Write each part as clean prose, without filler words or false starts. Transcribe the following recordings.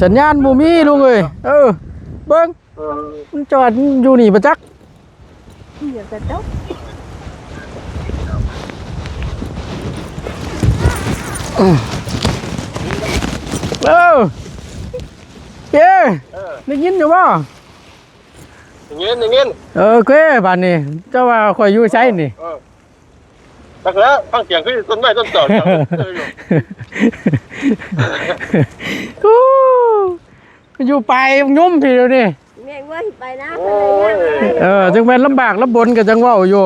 สัญญาณบ่มีลุงเอ้ยเบิ่งมันจอดอยู่นี่ประจักเดี๋ยวจะจบเย้ได้ยินอยู่บ่อย่างงี้เคบ้านนี้เจ้าว่าข่อยอยู่ไสนี่ตักแล้วฟังเสียงคือต้นไม้ต้นต่ออยู่ไปยุ่มพี่เดี๋ยวนี้แม่งว่าไปนะจังแม่นลำบากลำบนก็จังเว้าอยู่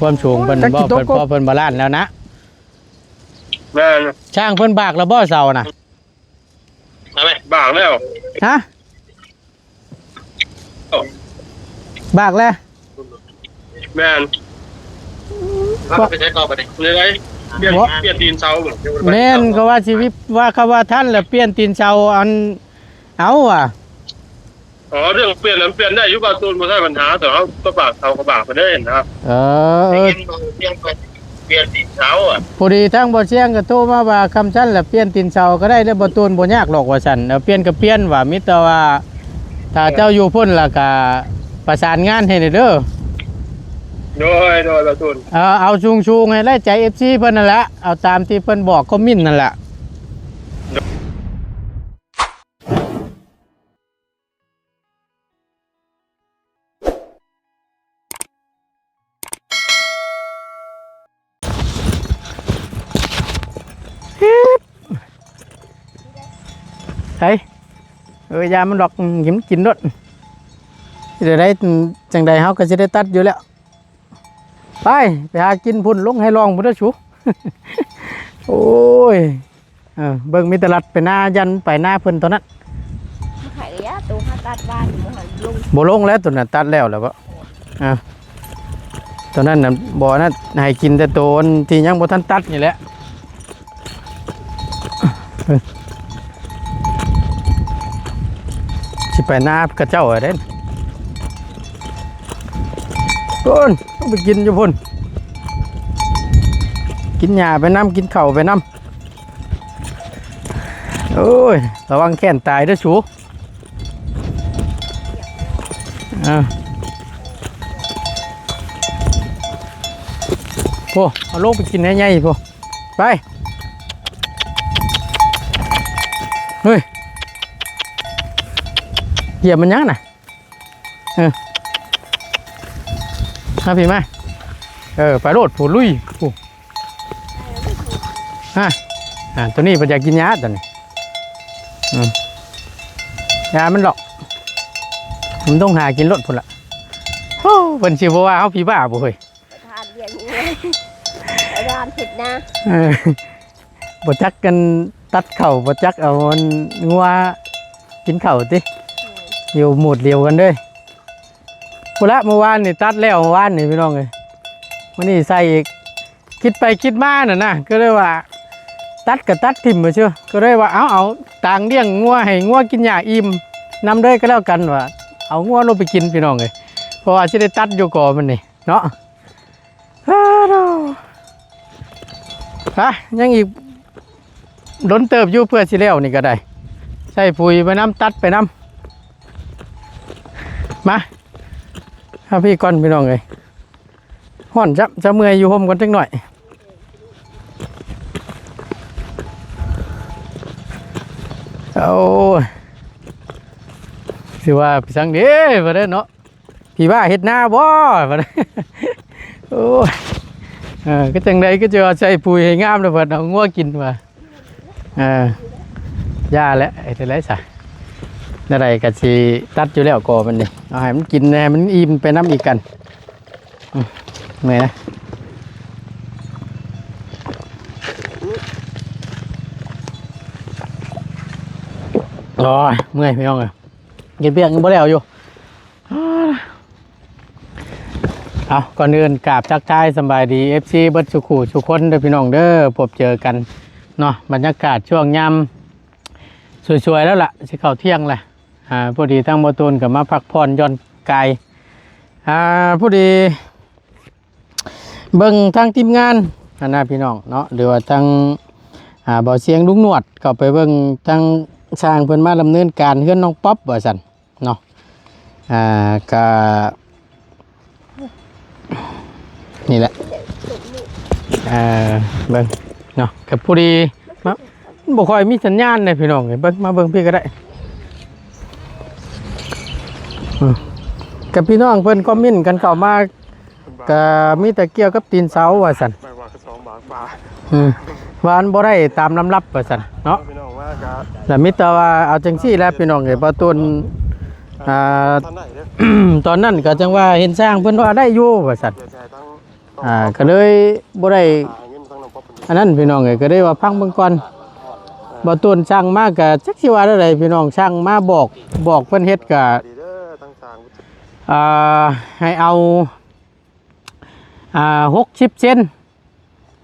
ความสูงเพิ่นบ่เพิ่นพอเพิ่นบาลานซ์แล้วนะแม่ช่างเพิ่นบากแล้วบ่เซาน่ะทำไมบากแล้วฮะบากแล้วแม่ไปใช้กอไปดิเลยเปลี่ยนตีนเสาแม่นก็ว่าชีวิตว่าเขาว่าท่านแล้วเปลี่ยนตีนเสาอันเอาอ่ะเรื่องเปลี่ยนนั้นเปลี่ยนได้ยุบตูนไม่ใช่ปัญหาแต่เขาก็บากเสาก็บากไปได้นะครับเปลี่ยนตีนเสาอ่ะพอดีทั้งบ่เชียงก็โทรมาว่าคำชั้นแล้วเปลี่ยนตีนเสาก็ได้แล้วบ่ตูนบ่ยากหรอกว่าซั่นเปลี่ยนก็เปลี่ยนว่ามิแต่ว่าถ้าเจ้าอยู่พุ่นล่ะก็ประสานงานให้เด้อโดยประตูนเอาชูงให้ไล่ใจ FC เพิ่นนั่นแหละเอาตามที่เพิ่นบอกคอมเมนต์นั่นแหละไอ้ยามันดอกหิมกินรถเดี๋ยวได้จังใดเขาก็จะได้ตัดอยู่แล้วไปหากินพุ่นลงให้ลองพุ่นเด้อชูโอ้ยเบิ่งมีตลาดไปหน้ายันไปหน้าเพิ่นตอนนั้นไข่ยะตัวเขาตัดบ้านมันหันลงบ่ลงแล้วตัวนั้นตัดแล้วแล้วบ่ตอนนั้นน่ะบ่นั้นให้กินแต่ตัวที่ยังบ่ทันตัดนี่แหละสิไปหน้ากระเจ้าเด้นพุ่นต้องไปกินอยู่พุ่นกินหญ้าไปน้ำกินข้าวไปน้ำโอ้ยระวังแขนตายด้วยชูพ่อเอาลูกไปกินให้ใหญ่พ่อไปเฮ้ยเหยียบมันยังน่ะมาพี่มาไปโรดผูลุยผูตัวนี้มันอยากกินยาตัวนี้ยามันหลอกมันต้องหากินรถพุ่นละโอ้เป็นชีวว่าเขาผีบ้าบ่เฮ้ยทานเรียนทานผิดนะบ่จักกันตัดเข่าบ่จักเอางัวกินเข่าติอยู่หมุดเดียวกันด้วยพุ่นละเมื่อวานนี่ตัดแล้วเมื่อวานนี่พี่น้องเลยวันนี้ใส่อีกคิดไปคิดมาน่ะนะก็เลยว่าตัดกับตัดทิ่มมาเชื่อก็เลยว่าเอาต่างเลี้ยงงัวให้งัวกินหญ้าอิ่มนำด้วยก็แล้วกันว่าเอางัวลงไปกินพี่น้องเลยเพราะว่าจะได้ตัดอยู่ก่อมันนี่เนาะยังอีกล้นเติบอยู่เพื่อสิแล้วนี่ก็ได้ใส่ปุ๋ยไปน้ำตัดไปน้ำมาพี่ก้อนพี่น้องเลยห่อนจะเมื่อยอยู่ห่มกันจังหน่อยโอ้สิว่าพี่สังเด้มาได้เนาะพี่บ้าเฮ็ดหน้าบ่มาได้โอ้ก็จังใดก็จะใส่ปุ๋ยให้งามเลยเพิ่นเอางัวกินมาย่าแล้วไอ้ที่ไรซะอะไรก็สิตัดอยู่แล้วก่อมันนี่เอาให้มันกินให้มันอิ่มไปน้ำอีกกันเมื่อยนะโอ้ยเมื่อยพี่น้องเลยกินเปียกยังบ่ได้เอาอยู่เอาก่อนอื่นกราบทักทายสบายดี FC เบิดสุขุสุคนเด้อพี่น้องเด้อพบเจอกันเนาะบรรยากาศช่วงยามสวยๆแล้วล่ะสิเข้าเที่ยงแหละพอดีทั้งบ่ตูนกับมาพักผ่อนย่อนกายพอดีเบิ่งทางทีมงานนะพี่น้องเนาะหรือว่าทาง บ่เสียงลุงหนวดเข้าไปเบิ่งทางสร้างเพิ่นมาดำเนินการเฮือนน้องป๊อปว่าซั่นเนาะก็นี่แหละเบิ่งเนาะกับผู้ดีมาบ่ค่อยมีสัญญาณเลยพี่น้องเบิ่งมาเบิ่งพี่ก็ได้กับพี่น้องเพิ่นคอมเมนต์กันเข้ามาก็มีแต่เกี่ยวกับตีนเสาว่าซั่น ไปว่าก็2 บาทกว่า ว่าอันบ่ได้ตามลำรับว่าซั่นเนาะ พี่น้องว่าก็ แล้วมีแต่ว่าเอาจังซี่แหล้วพี่น้องเอ้ยบ่ตุนท่านไหนเด้อ ตอนนั้นก็จังว่าเห็นสร้างเพิ่นว่าได้อยู่ว่าซั่น เสียใจทั้ง ก็เลยบ่ได้ เงินทั้งน้องป๊อป อันนั้นพี่น้องเอ้ยก็ได้ว่าพังเบิ่งก่อนบ่ตุนสร้างมาก็จักสิว่าได้ใดพี่น้องสร้างมาบอกเพิ่นเฮ็ดก็ ดีเด้อทั้งสาง ให้เอา60 เซน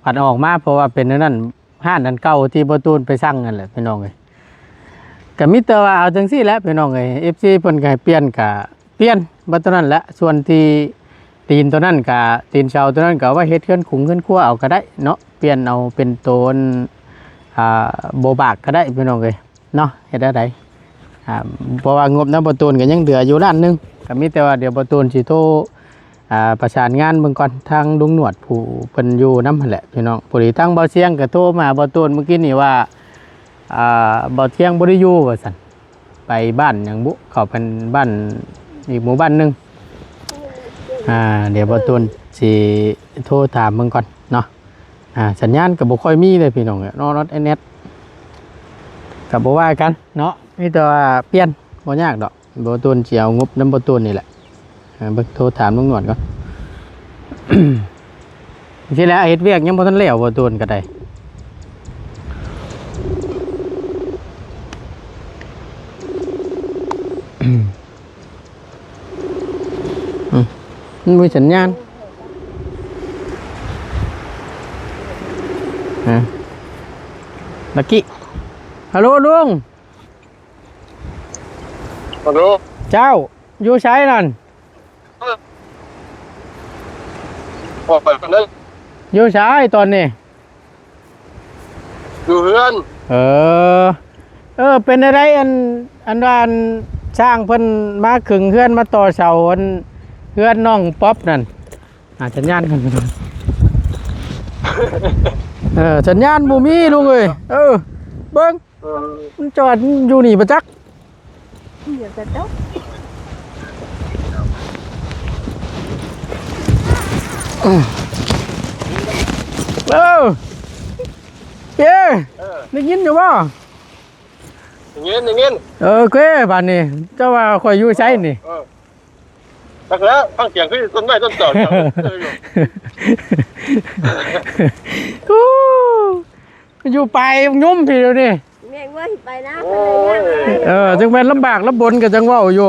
ผัดออกมาเพราะว่าเป็นอันนั้นห้านอันเก่าที่บ่ตูนไปสั่งนั่นแหละพี่น้องเอ้ยก็มีแต่ว่าเอาจังซี่แหละพี่น้องเอ้ย FC เพิ่นก็ให้เปลี่ยนก็เปลี่ยนบ่เท่านั้นแหละส่วนที่ตีนตัวนั้นก็ตีนเสาตัวนั้นก็เอาไว้เฮ็ดเคลื่อนขุงเคลื่อนครัวเอาก็ได้เนาะเปลี่ยนเอาเป็นโตนโบบากก็ได้พี่น้องเอ้ยเนาะเฮ็ดได้ไดเพราะว่างบน้ำบ่ตูนก็ยังเหลืออยู่ล้านนึงก็มีแต่ว่าเดี๋ยวบ่ตูนสิโทรประสานงานเบิ่งก่อนทางลุงหนวดผู้เพิ่นอยู่นำหั่นแหละพี่น้องผู้ที่ทางเบาเสียงก็โทรมาบ่ตูนเมื่อกี้นี่ว่าบ่เที่ยงบ่ได้อยู่ว่าซั่นไปบ้านหยังบุเข้าเป็นบ้านอีกหมู่บ้านหนึงเดี๋ยวบ่ตูนสิโทรถามเบิ่งก่อนเนาะสัญญาณก็บ่ค่อยมีเลยพี่น้องเนาะรถเน็ตก็บ่ว่ากันเนาะมีแต่ว่าเปลี่ยนบ่ยากดอกบ่ตูนสิเอางบนำบ่ตูนนี่แหละเบิ่งโทรถามลุงหนวดก่อน ที่แล้วเฮ็ดเวียกยังบ่ทันแล้วบ่ตูนก็ได้มันมีสัญญาณลักกี้ฮัลโหลลุง ฮัลโหล เจ้าอยู่ไสนั่น ออกไปคนนั้น อยู่ไสตอนนี้ อยู่เฮือน เป็นอะไรอันว่าสร้างเพิ่นมาขึงเฮือนมาต่อเสาอันเฮือนน้องป๊อปนั่นสัญญาณกันสัญญาณบ่มีลุงเอ้ยเบิ่งมันจอดอยู่นี่ประจัก เดี๋ยวจะตก เย้ได้ยินอยู่บ่ อย่างงี้ โอเคบัดนี้เจ้าว่าข่อยอยู่ไสนี่ ตักแล้วฟังเสียงคือต้นไม้ต้นต่อ อยู่ไปยุ่มพี่เดี๋ยวนี้ แม่งว่าไปนะ จังแม่นลำบากลำบนก็จังเว้าอยู่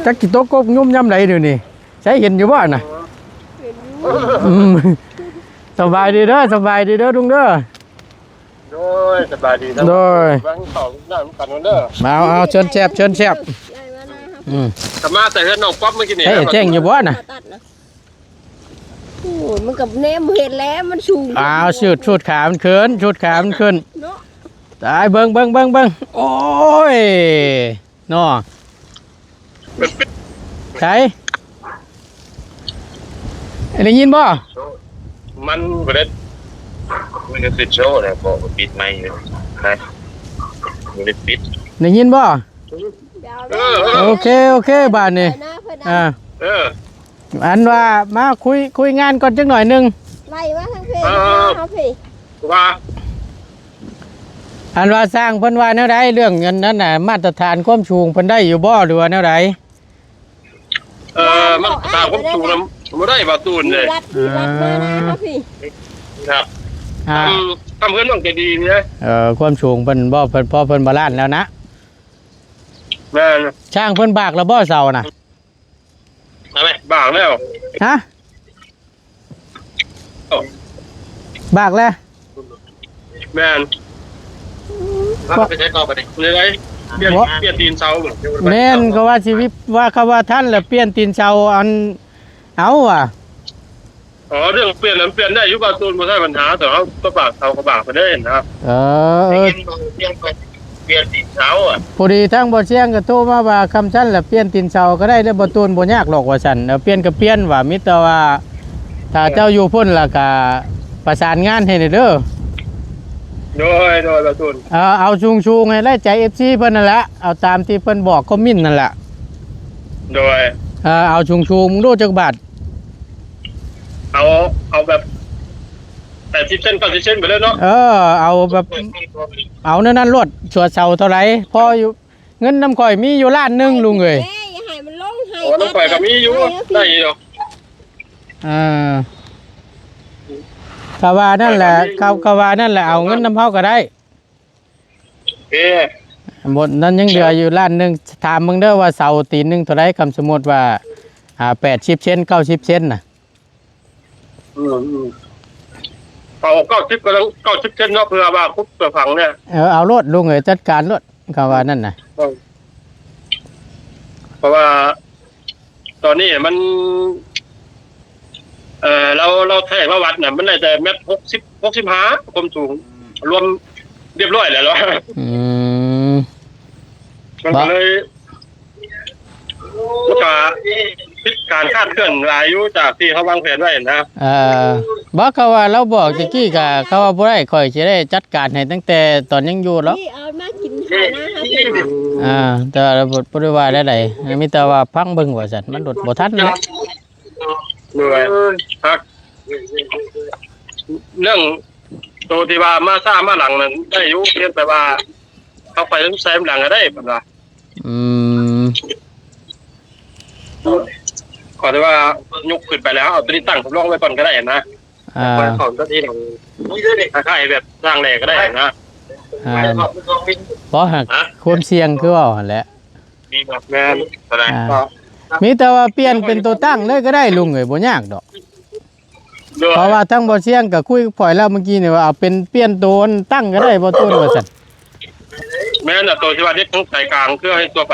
จักกี่โต๊ะกบยุ่มย่ำไหนเดี๋ยวนี้ใช้เห็นอยู่บ่น่ะสบายดีเด้อลุงเด้อโดยสบายดีนะบางเขาหน้ากันเด้อเอาเชิญแซ่บกลับมาแต่เฮือนน้องป๊อปเมื่อกี้นี่ แจ้งอยู่บ่น่ะ โอ้มันกับแนมเห็นแล้วมันสูง ชุดขามันขึ้นเนาะ ตายเบิ่งโอ้ยน้อใครได้ยินบ่ มันบ่ได้มันก็ติดโชว์แล้วก็ปิดไมค์อยู่นะบ่ได้ปิด ได้ยินบ่โอเคบาดนี้อันว่ามาคุยงานก่อนจักหน่อยนึง ไล่มาทางเพจเอาพี่ ว่า อันว่าสร้างเพิ่นว่าแนวใดเรื่องเงินนั้นน่ะมาตรฐานความสูงเพิ่นได้อยู่บ่หรือว่าแนวใด มันตามความสูงบ่ได้บ่ตูนเลย รัดมานะครับพี่ ครับทำเพื่อนน้องจะดีนะ ความสูงเพิ่นบ่เพิ่นพอเพิ่นบาลานซ์แล้วนะ แม่น ช่างเพิ่นบากแล้วบ่เสาน่ะ มาไหมบางแล้ว ฮะบากแล้ว แม่นไปใช้ต่อไปดิเลยเปลี่ยนตีนเสา แม่นก็ว่าชีวิตว่าเขาว่าท่านแล้วเปลี่ยนตีนเสาอันเอาว่ะ อ๋อเรื่องเปลี่ยนนั้นเปลี่ยนได้อยู่บ่ตูนบ่ใช่ปัญหาแต่เขาก็ปากเขาก็บากไปได้นะครับ เออ เปลี่ยนเปลี่ยนติดเสาอ่ะ พอดีทั้งบ่เชียงก็โทรมาว่าคำชั้นแหละเปลี่ยนตีนเสาก็ได้แล้วบ่ตูนบ่ยากหรอกว่าซั่นเปลี่ยนก็เปลี่ยนว่ามีแต่ว่าถ้าเจ้าอยู่พุ่นล่ะก็ประสานงานให้เด้อ โดยบ่ตูน เอาชุงๆให้ได้ใจ FC เพิ่นนั่นแหละเอาตามที่เพิ่นบอกคอมเมนต์นั่นแหละ โดย เอาชุงมึงดูจักบาท เอาแบบ80เซน90เซนไปเลยเนาะ เอาแบบเอานั่นรถสวดเสาเท่าไหร่พออยู่เงินน้ำข่อยมีอยู่ล้านหนึงลุงเอ้ย อย่าให้มันลงให้ โอ้ต้องปล่อยก็มีอยู่ได้อยู่เนาะ กว่านั่นแหละกว่านั่นแหละเอาเงินน้ำเฮาก็ได้ เอ๊ะ หมดนั้นยังเหลืออยู่ล้านหนึงถามมึงเด้อว่าเสาตีนหนึงเท่าไหร่คำสมมุติว่า80เซน90เซนน่ะ เอา90ก็ต้อง90เซนเนาะเพื่อว่าคุบตัวฝังเนี่ย เอารถลุงเอ้ยจัดการรถกว่านั่นน่ะ เพราะว่าตอนนี้มันเราแท้ว่าวัดน่ะมันได้แต่เมตร65ความสูงรวมเรียบร้อยแล้วเนาะ มันก็เลยมันก็พิการคาดเคลื่อนหลายอยู่จากที่เขาวางแผนไว้นะ บอกเขาว่าเราบอกตะกี้กะเขาว่าบ่ได้ข่อยสิได้จัดการให้ตั้งแต่ตอนยังอยู่แล้ว ที่เอามากินหานะครับ แต่ว่าบ่ได้ว่าได้มีแต่ว่าพังเบิ่งว่าซั่นมันดดบ่ทันแล้ว ด้วยครับเรื่องตัวที่ว่ามาซ่ามาหลังนั้นได้อยู่เพียงแต่ว่าเอาไปทั้งแซมหลังก็ได้แบบว่าขอแต่ว่ายกขึ้นไปแล้วเอาตัวนี้ตั้งสำรองไว้ก่อนก็ได้นะของตัวที่หลังคล้ายๆแบบสร้างแหลกก็ได้นะ เพราะหากความเสี่ยงคือว่าหั่นแหละ มีแบบแม่นอะไร มีแต่ว่าเปลี่ยนเป็นตัวตั้งเลยก็ได้ลุงเอ้ยบ่ยากดอกเพราะว่าทั้งบ่เสี่ยงก็คุยกับพ่อยแล้วเมื่อกี้นี่ว่าเอาเป็นเปลี่ยนตัวตั้งก็ได้บ่ต้นว่าซั่น แม่นตัวที่ว่าเด็กทั้งสายกลางเพื่อให้ตัวไป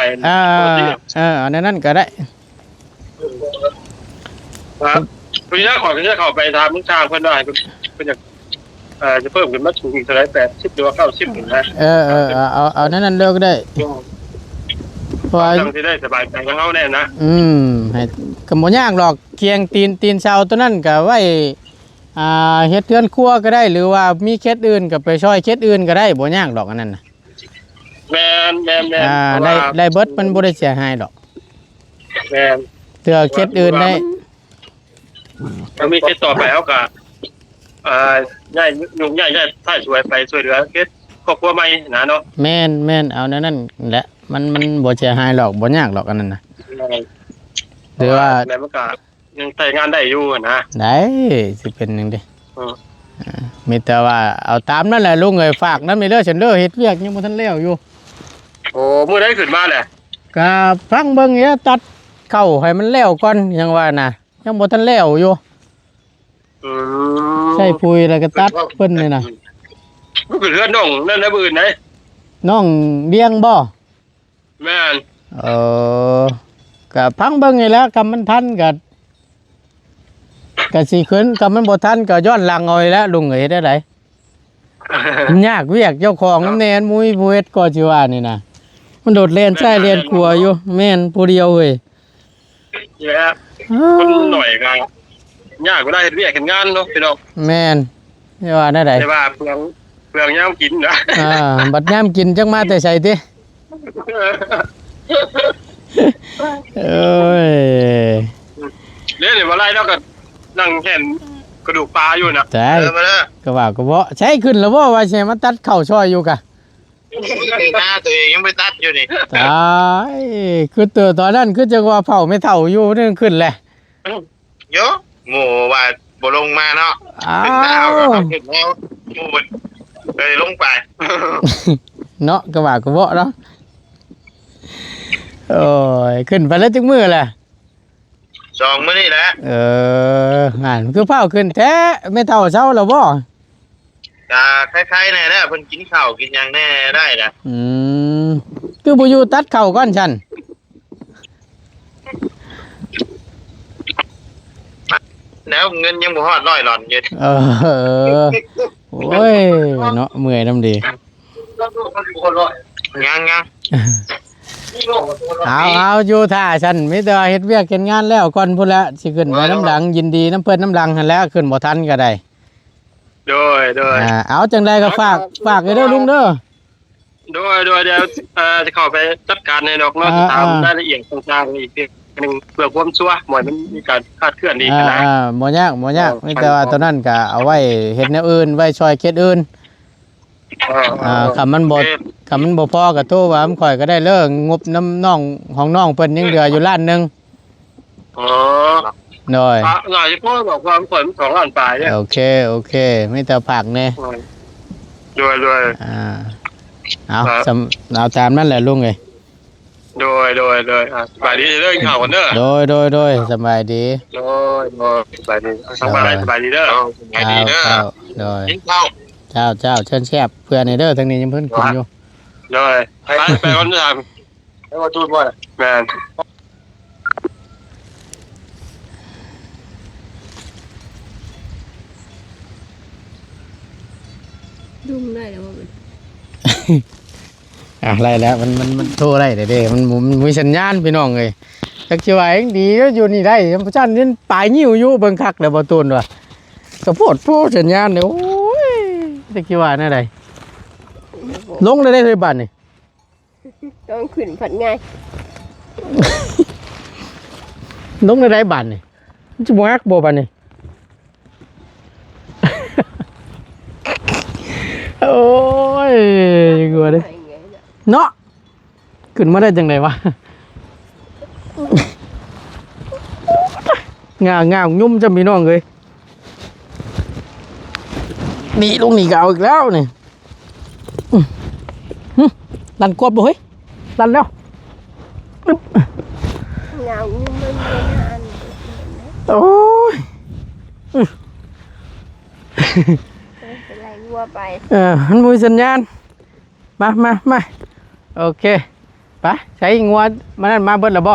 อันนั้นก็ได้ครับพี่น้าขอจะเข้าไปทำมึงทางเพื่อนได้เป็นอย่างจะเพิ่มขึ้นมาสูงอีกเท่าไร80หรือว่า90นะเอานั้นเลิกได้เพราะที่ได้สบายใจของเขาแน่นะให้ก็บ่ยากหรอกเคียงตีนเสาตัวนั้นก็ไว้เฮ็ดเทือนครัวก็ได้หรือว่ามีเคสอื่นก็ไปช่วยเคสอื่นก็ได้บ่ยากดอกอันนั้นน่ะแม่นได้เบิดมันบ่ได้เสียหายดอกแม่นเทื่อเคสอื่นได้ถ้ามีเคสต่อไปเฮาก็ง่ายถ้าช่วยไปช่วยเหลือเคสครอบครัวใหม่นะเนาะแม่นเอานั่นแหละมันบ่เสียหายหรอกบ่ยากหรอกอันนั้นน่ะหรือว่าแล้วมันก็ยังใช้งานได้อยู่นะได้สิเป็นจังได๋มีแต่ว่าเอาตามนั่นแหละลุงเอ้ยฝากนำนี่เด้อฉันเด้อเฮ็ดเวียกยังบ่ทันแล้วอยู่โอ้มื้อใดขึ้นมาแหละก็ฟังเบิ่งเนี่ยตัดเข้าให้มันแล้วก่อนยังว่าน่ะยังบ่ทันแล้วอยู่ใช่ปุ๋ยแล้วก็ตัดเพิ่นนี่น่ะมันคือเรือนน้องนั่นนะอื่นไหนน้องเลี้ยงบ่แม่นก็พังเบิ่งนี่แหล้วกำมันทันก็สิขึ้นกำมันบ่ทันก็ย้อนหลังเอาอีกแล้วลุงเอ้ยเฮ็ดได้ไดยากเวียกเจ้าของนำแน่นมุ้ยผู้เฮ็ดก็สิว่านี่น่ะมันโดดเล่นใช้เล่นกลัวอยู่แม่นผู้เดียวเว้ยแย่คนหน่อยก็ยากก็ได้เฮ็ดเวียกเฮ็ดงานเนาะพี่น้องแม่นสิว่าได้ไดแต่ว่าเปลืองยามกินนะบัดยามกินจังมาแต่ไสติเอ้ยเล่นบ่ไรแล้วก็นั่งแค่นกระดูกปลาอยู่นะใช่ก็ว่าก็บ่ใช้ขึ้นแล้วบ่ว่าสิมาตัดเข้าซอยอยู่กะหน้าตัวเองยังไปตัดอยู่นี่ตายคือตอนนั้นคือจังว่าเผาไม่เฒ่าอยู่นึงขึ้นแหละเยอะหมู่ว่าบ่ลงมาเนาะขึ้นแล้วขึ้นแล้วหมู่เลยลงไปเนาะก็ว่าก็บ่เนาะโอ้ยขึ้นไปแล้วจังมื้อแหละ2มื้อนี่แหละงานคือเผาขึ้นแท้ไม่เฒ่าเช้าแล้วบ่คล้ายๆแน่เด้อเพิ่นกินข้าวกินหยังแน่ได้ล่ะคือบ่อยู่ตัดข้าวก่อนฉัน แล้วเงินยังบ่ฮอด100หลอนอยู่ เออโอ้ยเนาะเมื่อยน้ำดี ยังเอาอยู่ท่าฉันมิแต่ว่าเฮ็ดเวียกเฮ็ดงานแล้วก่อนพุ่นละสิขึ้นไปน้ำหลังยินดีน้ำเพิ่นน้ำหลังหันแล้วขึ้นบ่ทันก็ได้ โดย เอาจังใดก็ฝากให้เด้อลุงเด้อ เดี๋ยวจะเข้าไปจัดการในดอกเนาะตามรายละเอียดต่างๆอีกทีนึงเพื่อความชัวร์หมดมันมีการคาดเคลื่อนอีกนะ บ่ยากมิแต่ว่าตัวนั้นก็เอาไว้เฮ็ดแนวอื่นไว้ช่วยเคสอื่นคำมันบ่พอก็โทรว่ามันข่อยก็ได้เลิกงบน้ำน้องของน้องเพิ่นยังเหลืออยู่ล้านนึง อ๋อ หน่อย หน่อยพ่อบอกความผล2 ล้านปลายเนี่ย โอเคไม่แต่ผักแน่ ด้วย เอาตามนั่นแหละลุงเอ้ย โดยสบายดีเด้อข่าวกันเด้อ โดยสบายดี โดยสบายดีสบายดีเด้อสบายดีเด้อ โดย กินข้าว เจ้าเชิญแซ่บเพื่อนในเด้อทางนี้ยังเพิ่นกินอยู่ โดยไปก่อนจะทำให้มาจูดบ่แม่น ดุมได้แล้วว่ามัน อะไรแล้วมันโทรได้เด้มันมีสัญญาณพี่น้องเอ้ยจักสิว่าเองดีอยู่นี่ได้พระจันทร์นี่ปลายนิ้วอยู่เบิ่งคักแล้วบ่ตูนว่ะก็โพดโพสัญญาณเนี่ยโอ้ยจักสิว่าแนวใดลงได้เลยบัดนี่ ต้องขึ้นผัดง่าย ลงได้บัดนี่มันสิบ่ฮักบ่บัดนี่ โอ้ยกลัวดิเนาะขึ้นมาได้จังไดวะ งายุ่มจะมีน้องเลยนี่ลุงนี่ก็เอาอีกแล้วนี่ดันกบบ่เฮ้ยดันแล้ว เงามันเป็นอัน โอ้ย เป็นไรวัวไป มันมีสัญญาณมาโอเคไปใช้งัวมันนั่นมาเบิดแล้วบ่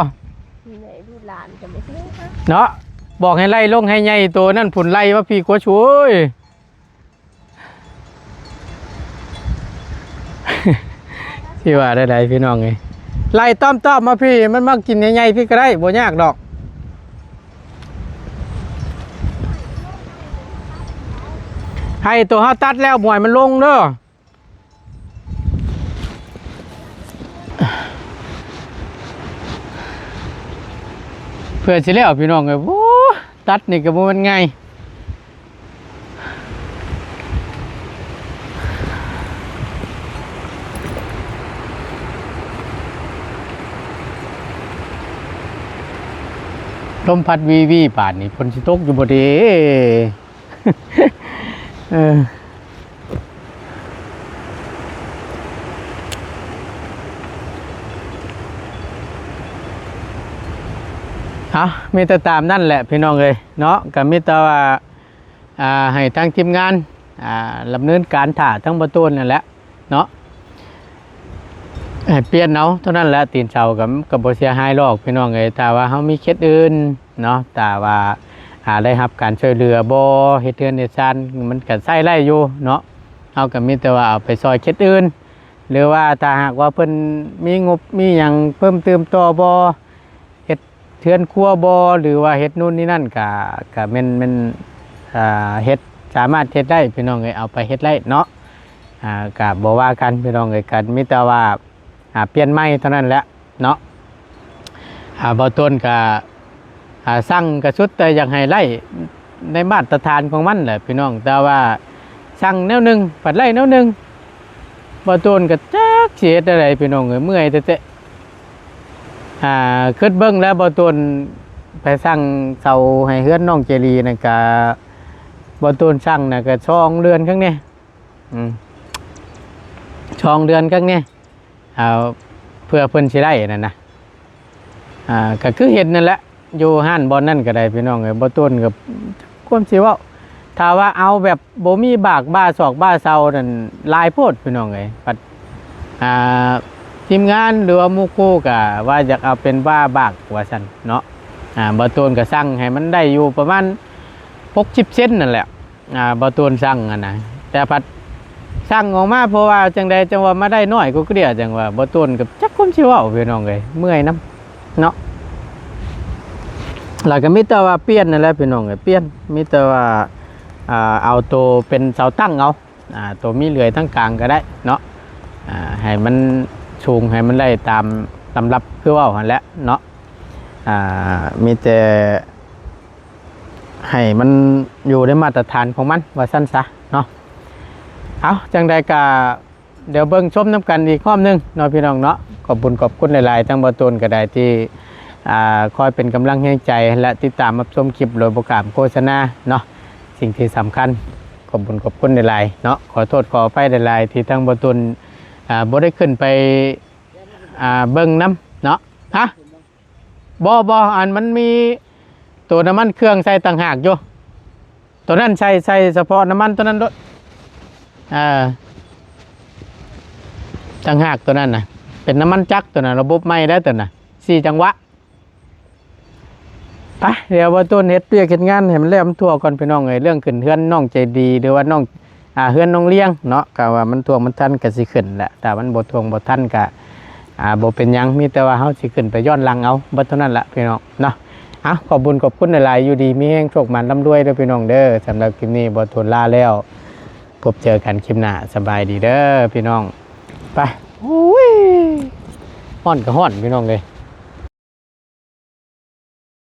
มีไหนผู้หลานจะไม่ใช่ค่ะ เนาะบอกให้ไล่ลงให้ใหญ่ตัวนั่นผุนไล่ว่าพี่กัวช่วย พี่ว่าได้พี่น้องไงไล่ต้อมมาพี่มันมากินใหญ่ๆพี่ก็ได้บ่ยากดอกให้ตัวเฮาตัดแล้วบ่อยมันลงเด้อเพื่อสิแล้วพี่น้องเอ้ยโอ้ตัดนี่ก็บ่มันง่ายลมพัดวีป่านนี่ฝนสิตกอยู่บ่เด้ มีแต่ตามนั่นแหละพี่น้องเลยเนาะก็มีแต่ว่าให้ทางทีมงานดำเนินการถ่าทั้งประตูนั่นแหละเนาะให้เปลี่ยนเอาเท่านั้นแหละตีนเสากับบ่เสียหายหรอกพี่น้องเลยแต่ว่าเฮามีเคสอื่นเนาะแต่ว่าได้รับการช่วยเหลือบ่เฮ็ดเทือนเฮ็ดซานมันก็ใช้ได้อยู่เนาะเฮาก็มีแต่ว่าเอาไปซอยเคสอื่นหรือว่าถ้าหากว่าเพิ่นมีงบมีหยังเพิ่มเติมต่อบ่เทือนครัวบอหรือว่าเฮ็ดนู่นนี่นั่นก็แม่นเฮ็ดสามารถเฮ็ดได้พี่น้องเอ้ยเอาไปเฮ็ดได้เนาะก็บ่ว่ากันพี่น้องเอ้ยกันมีแต่ว่าเปลี่ยนใหม่เท่านั้นแหละเนาะบ่ต้นก็สั่งกระชุดแต่อยากให้ไล่ในมาตรฐานของมันแหละพี่น้องแต่ว่าสั่งแนวนึงปัดไล่แนวนึงบ่ต้นก็จักสิเฮ็ดอะไรพี่น้องเอ้ยเมื่อยแท้ขึ้นเบิ้งแล้วบ่ตูนไปสั่งเสาให้เฮือนน้องเจรีนั่นก็บ่ตูนสั่งน่ะก็ช่องเรือนข้างนี้ช่องเรือนข้างนี้เพื่อเพิ่นสิได้นั่นนะก็คือเห็นนั่นแหละอยู่ห้านบ่อนนั่นก็ได้พี่น้องเอ้ยบ่ตูนก็ความสิเว้าถ้าว่าเอาแบบบ่มีบากบ้าศอกบ้าเซานั่นลายโพดพี่น้องเอ้ยปัดทีมงานหรือว่ามูคู่ก็ว่าอยากเอาเป็นว่าบากว่าซั่นเนาะบ่ตูนก็สั่งให้มันได้อยู่ประมาณ 60เซนนั่นแหละบ่ตูนสั่งอ่ะนะแต่พัดสั่งออกมาเพราะว่าจังใดจังว่ามาได้น้อยก็เกลียจังว่าบ่ตูนกับจักคนสิเว้าพี่น้องเอ้ยเมื่อยนํเนาะแล้วก็มีแต่ว่าเปลี่ยนนั่นแหละพี่น้องเอ้ยเปลี่ยนมีแต่ว่าเอาตัวเป็นเสาตั้งเอาตัวมีเลื่อยทั้งกลางก็ได้เนาะให้มันสูงให้มันได้ตามลำรับคือว่าหั่นแหละเนาะมีแต่ให้มันอยู่ในมาตรฐานของมันว่าสั้นซะเนาะเอาจังใดกะเดี๋ยวเบิ่งชมน้ำกันอีกข้อนึงเนาะพี่น้องเนาะขอบคุณหลายๆทั้งบ่ตูนก็ได้ที่คอยเป็นกำลังใจและติดตามรับชมคลิปโดยโปรแกรมโฆษณาเนาะสิ่งที่สำคัญขอบคุณหลายๆเนาะขอโทษขออภัยหลายๆที่ทั้งบ่ตูนบ่ได้ขึ้นไปเบิ่งน้ำเนาะฮะบ่อันมันมีตัวน้ำมันเครื่องใส่ต่างหากอยู่ตัวนั้นใส่เฉพาะน้ำมันตัวนั้นด้วยต่างหากตัวนั้นนะเป็นน้ำมันจักรตัวนั้นระบบไม่ได้ตัวน่ะ4 จังหวะไปเดี๋ยวว่าต้นเฮ็ดเปียกเฮ็ดงานให้มันแล้วมันทั่วก่อนพี่น้องเอ้ยเรื่องขึ้นเฮือนน้องใจดีหรือว่าน้องเฮือนน้องเลี้ยงเนาะก็ว่ามันทั่วมันทันก็สิขึ้นแหละแต่มันบ่ทั่วบ่ทันก็บ่เป็นหยังมีแต่ว่าเฮาสิขึ้นไปย้อนหลังเอาบ่เท่านั้นล่ะพี่น้องเนาะขอบคุณหลายๆอยู่ดีมีแห้งโชคมันร่ำรวยเด้อพี่น้องเด้อสำหรับคลิปนี้บ่ทนลาแล้วพบเจอกันคลิปหน้าสบายดีเด้อพี่น้องไปโอ้ยฮ้อนก็ฮ้อนพี่น้องเลย